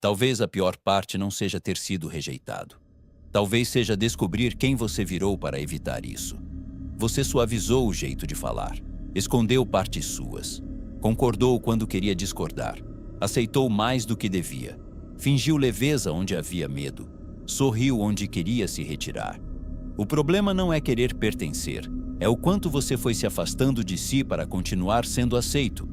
Talvez a pior parte não seja ter sido rejeitado. Talvez seja descobrir quem você virou para evitar isso. Você suavizou o jeito de falar, escondeu partes suas, concordou quando queria discordar, aceitou mais do que devia, fingiu leveza onde havia medo, sorriu onde queria se retirar. O problema não é querer pertencer, é o quanto você foi se afastando de si para continuar sendo aceito.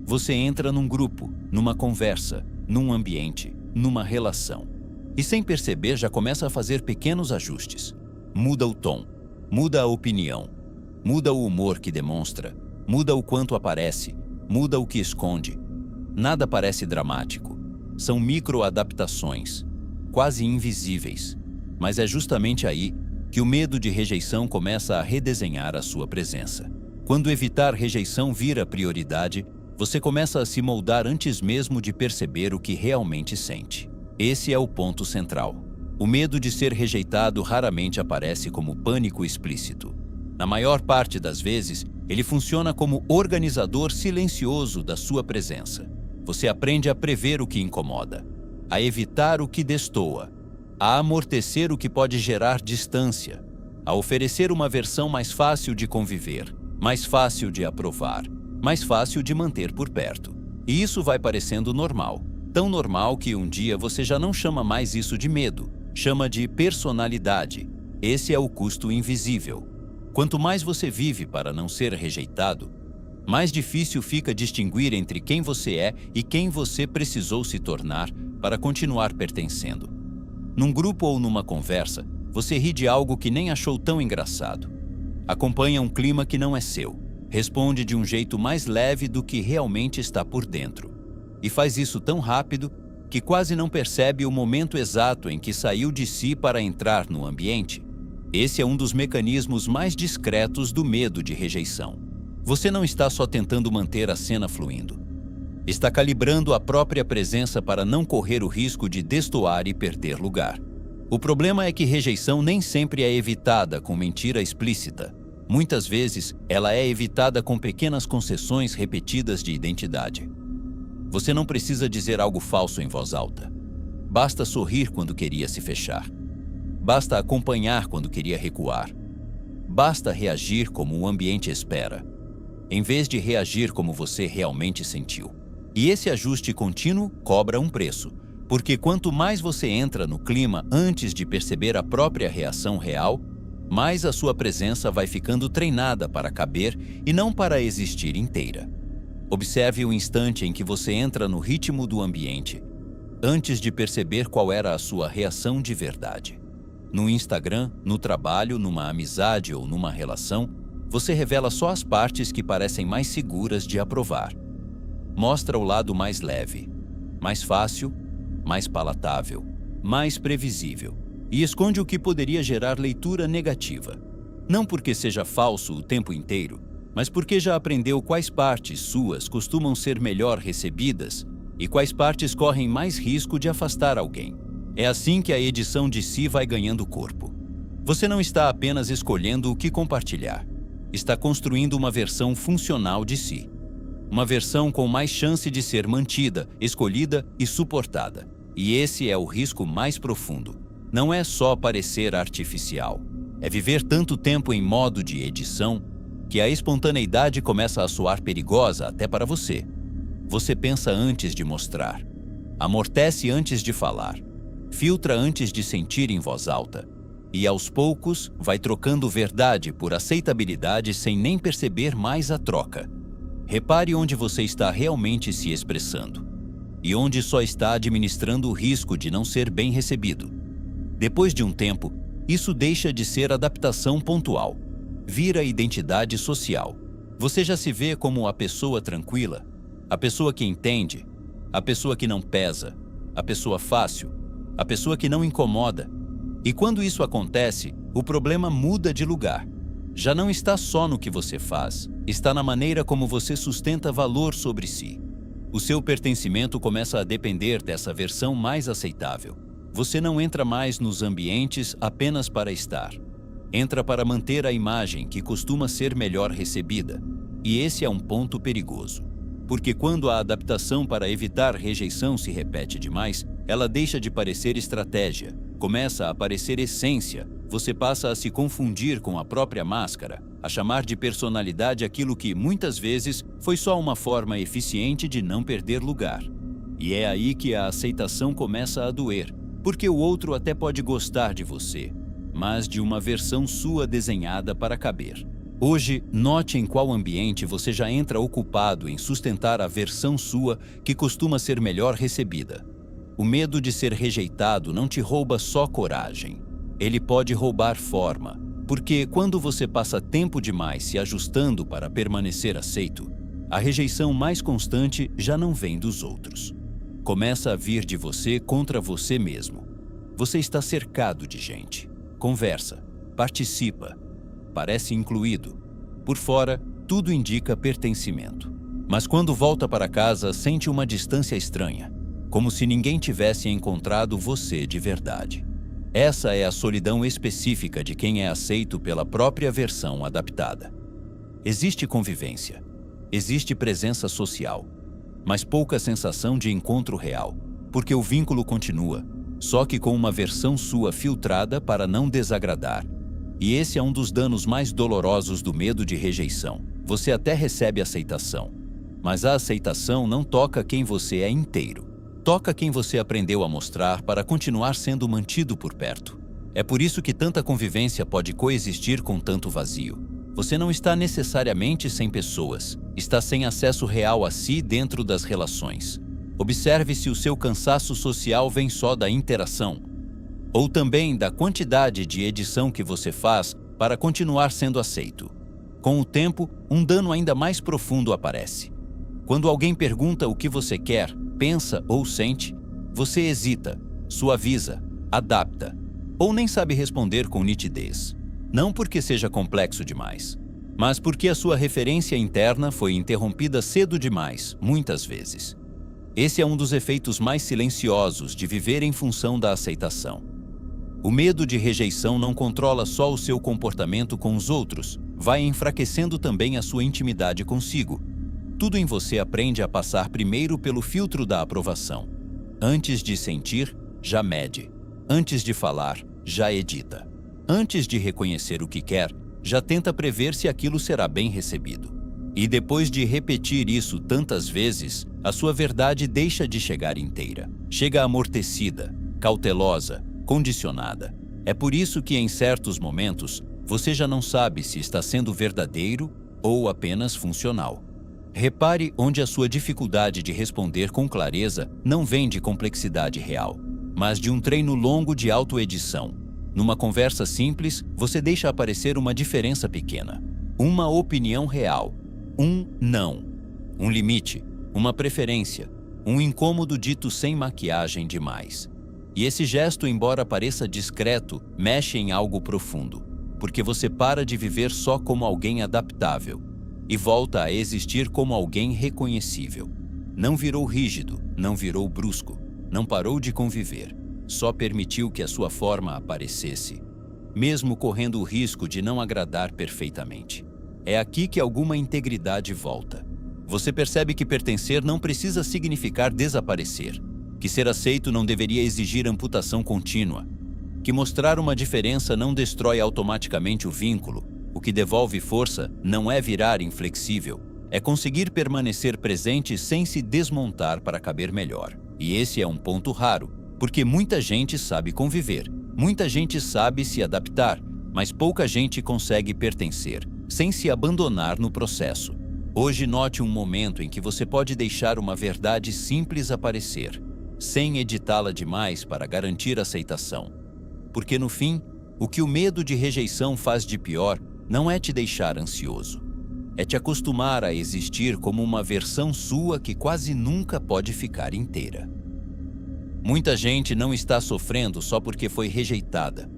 Você entra num grupo, numa conversa, num ambiente, numa relação. E sem perceber já começa a fazer pequenos ajustes. Muda o tom, muda a opinião, muda o humor que demonstra, muda o quanto aparece, muda o que esconde. Nada parece dramático. São micro-adaptações, quase invisíveis. Mas é justamente aí que o medo de rejeição começa a redesenhar a sua presença. Quando evitar rejeição vira prioridade, você começa a se moldar antes mesmo de perceber o que realmente sente. Esse é o ponto central. O medo de ser rejeitado raramente aparece como pânico explícito. Na maior parte das vezes, ele funciona como organizador silencioso da sua presença. Você aprende a prever o que incomoda, a evitar o que destoa, a amortecer o que pode gerar distância, a oferecer uma versão mais fácil de conviver, mais fácil de aprovar, mais fácil de manter por perto. E isso vai parecendo normal. Tão normal que um dia você já não chama mais isso de medo, chama de personalidade. Esse é o custo invisível. Quanto mais você vive para não ser rejeitado, mais difícil fica distinguir entre quem você é e quem você precisou se tornar para continuar pertencendo. Num grupo ou numa conversa, você ri de algo que nem achou tão engraçado. Acompanha um clima que não é seu, responde de um jeito mais leve do que realmente está por dentro. E faz isso tão rápido que quase não percebe o momento exato em que saiu de si para entrar no ambiente. Esse é um dos mecanismos mais discretos do medo de rejeição. Você não está só tentando manter a cena fluindo. Está calibrando a própria presença para não correr o risco de destoar e perder lugar. O problema é que rejeição nem sempre é evitada com mentira explícita. Muitas vezes, ela é evitada com pequenas concessões repetidas de identidade. Você não precisa dizer algo falso em voz alta. Basta sorrir quando queria se fechar. Basta acompanhar quando queria recuar. Basta reagir como o ambiente espera, em vez de reagir como você realmente sentiu. E esse ajuste contínuo cobra um preço, porque quanto mais você entra no clima antes de perceber a própria reação real, mais a sua presença vai ficando treinada para caber e não para existir inteira. Observe o instante em que você entra no ritmo do ambiente, antes de perceber qual era a sua reação de verdade. No Instagram, no trabalho, numa amizade ou numa relação, você revela só as partes que parecem mais seguras de aprovar. Mostra o lado mais leve, mais fácil, mais palatável, mais previsível, e esconde o que poderia gerar leitura negativa. Não porque seja falso o tempo inteiro, mas porque já aprendeu quais partes suas costumam ser melhor recebidas e quais partes correm mais risco de afastar alguém. É assim que a edição de si vai ganhando corpo. Você não está apenas escolhendo o que compartilhar, está construindo uma versão funcional de si. Uma versão com mais chance de ser mantida, escolhida e suportada. E esse é o risco mais profundo. Não é só parecer artificial, é viver tanto tempo em modo de edição que a espontaneidade começa a soar perigosa até para você. Você pensa antes de mostrar, amortece antes de falar, filtra antes de sentir em voz alta, e aos poucos vai trocando verdade por aceitabilidade sem nem perceber mais a troca. Repare onde você está realmente se expressando e onde só está administrando o risco de não ser bem recebido. Depois de um tempo, isso deixa de ser adaptação pontual. Vira identidade social. Você já se vê como a pessoa tranquila, a pessoa que entende, a pessoa que não pesa, a pessoa fácil, a pessoa que não incomoda. E quando isso acontece, o problema muda de lugar. Já não está só no que você faz, está na maneira como você sustenta valor sobre si. O seu pertencimento começa a depender dessa versão mais aceitável. Você não entra mais nos ambientes apenas para estar. Entra para manter a imagem que costuma ser melhor recebida. E esse é um ponto perigoso. Porque quando a adaptação para evitar rejeição se repete demais, ela deixa de parecer estratégia, começa a parecer essência, você passa a se confundir com a própria máscara, a chamar de personalidade aquilo que, muitas vezes, foi só uma forma eficiente de não perder lugar. E é aí que a aceitação começa a doer, porque o outro até pode gostar de você, mas de uma versão sua desenhada para caber. Hoje, note em qual ambiente você já entra ocupado em sustentar a versão sua que costuma ser melhor recebida. O medo de ser rejeitado não te rouba só coragem. Ele pode roubar forma, porque quando você passa tempo demais se ajustando para permanecer aceito, a rejeição mais constante já não vem dos outros. Começa a vir de você contra você mesmo. Você está cercado de gente. Conversa, participa, parece incluído. Por fora, tudo indica pertencimento. Mas quando volta para casa, sente uma distância estranha, como se ninguém tivesse encontrado você de verdade. Essa é a solidão específica de quem é aceito pela própria versão adaptada. Existe convivência, existe presença social, mas pouca sensação de encontro real, porque o vínculo continua, só que com uma versão sua filtrada para não desagradar. E esse é um dos danos mais dolorosos do medo de rejeição. Você até recebe aceitação, mas a aceitação não toca quem você é inteiro. Toca quem você aprendeu a mostrar para continuar sendo mantido por perto. É por isso que tanta convivência pode coexistir com tanto vazio. Você não está necessariamente sem pessoas, está sem acesso real a si dentro das relações. Observe se o seu cansaço social vem só da interação, ou também da quantidade de edição que você faz para continuar sendo aceito. Com o tempo, um dano ainda mais profundo aparece. Quando alguém pergunta o que você quer, pensa ou sente, você hesita, suaviza, adapta, ou nem sabe responder com nitidez. Não porque seja complexo demais, mas porque a sua referência interna foi interrompida cedo demais, muitas vezes. Esse é um dos efeitos mais silenciosos de viver em função da aceitação. O medo de rejeição não controla só o seu comportamento com os outros, vai enfraquecendo também a sua intimidade consigo. Tudo em você aprende a passar primeiro pelo filtro da aprovação. Antes de sentir, já mede. Antes de falar, já edita. Antes de reconhecer o que quer, já tenta prever se aquilo será bem recebido. E depois de repetir isso tantas vezes, a sua verdade deixa de chegar inteira. Chega amortecida, cautelosa, condicionada. É por isso que em certos momentos, você já não sabe se está sendo verdadeiro ou apenas funcional. Repare onde a sua dificuldade de responder com clareza não vem de complexidade real, mas de um treino longo de autoedição. Numa conversa simples, você deixa aparecer uma diferença pequena, uma opinião real, um não, um limite, uma preferência, um incômodo dito sem maquiagem demais. E esse gesto, embora pareça discreto, mexe em algo profundo, porque você para de viver só como alguém adaptável e volta a existir como alguém reconhecível. Não virou rígido, não virou brusco, não parou de conviver, só permitiu que a sua forma aparecesse, mesmo correndo o risco de não agradar perfeitamente. É aqui que alguma integridade volta. Você percebe que pertencer não precisa significar desaparecer, que ser aceito não deveria exigir amputação contínua, que mostrar uma diferença não destrói automaticamente o vínculo. O que devolve força não é virar inflexível, é conseguir permanecer presente sem se desmontar para caber melhor. E esse é um ponto raro, porque muita gente sabe conviver, muita gente sabe se adaptar, mas pouca gente consegue pertencer, sem se abandonar no processo. Hoje note um momento em que você pode deixar uma verdade simples aparecer, sem editá-la demais para garantir aceitação. Porque no fim, o que o medo de rejeição faz de pior não é te deixar ansioso. É te acostumar a existir como uma versão sua que quase nunca pode ficar inteira. Muita gente não está sofrendo só porque foi rejeitada.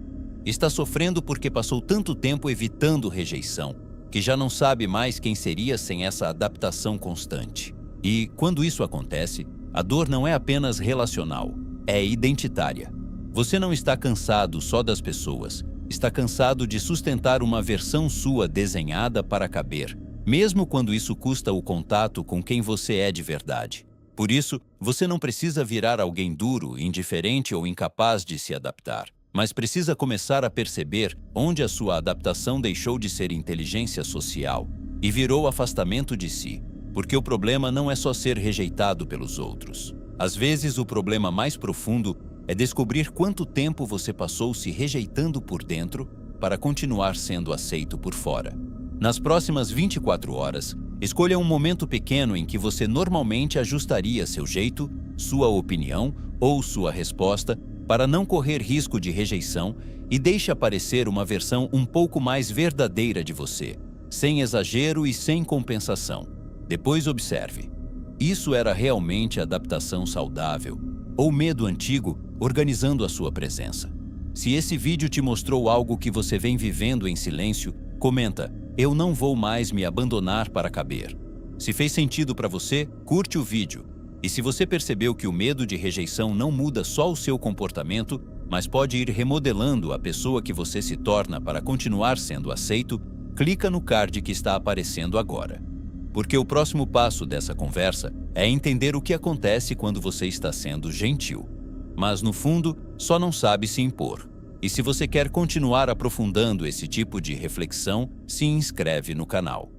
Está sofrendo porque passou tanto tempo evitando rejeição, que já não sabe mais quem seria sem essa adaptação constante. E, quando isso acontece, a dor não é apenas relacional, é identitária. Você não está cansado só das pessoas, está cansado de sustentar uma versão sua desenhada para caber, mesmo quando isso custa o contato com quem você é de verdade. Por isso, você não precisa virar alguém duro, indiferente ou incapaz de se adaptar, mas precisa começar a perceber onde a sua adaptação deixou de ser inteligência social e virou afastamento de si, porque o problema não é só ser rejeitado pelos outros. Às vezes, o problema mais profundo é descobrir quanto tempo você passou se rejeitando por dentro para continuar sendo aceito por fora. Nas próximas 24 horas, escolha um momento pequeno em que você normalmente ajustaria seu jeito, sua opinião ou sua resposta para não correr risco de rejeição e deixe aparecer uma versão um pouco mais verdadeira de você, sem exagero e sem compensação. Depois observe. Isso era realmente adaptação saudável ou medo antigo organizando a sua presença? Se esse vídeo te mostrou algo que você vem vivendo em silêncio, comenta: eu não vou mais me abandonar para caber. Se fez sentido para você, curte o vídeo. E se você percebeu que o medo de rejeição não muda só o seu comportamento, mas pode ir remodelando a pessoa que você se torna para continuar sendo aceito, clica no card que está aparecendo agora. Porque o próximo passo dessa conversa é entender o que acontece quando você está sendo gentil, mas no fundo só não sabe se impor. E se você quer continuar aprofundando esse tipo de reflexão, se inscreve no canal.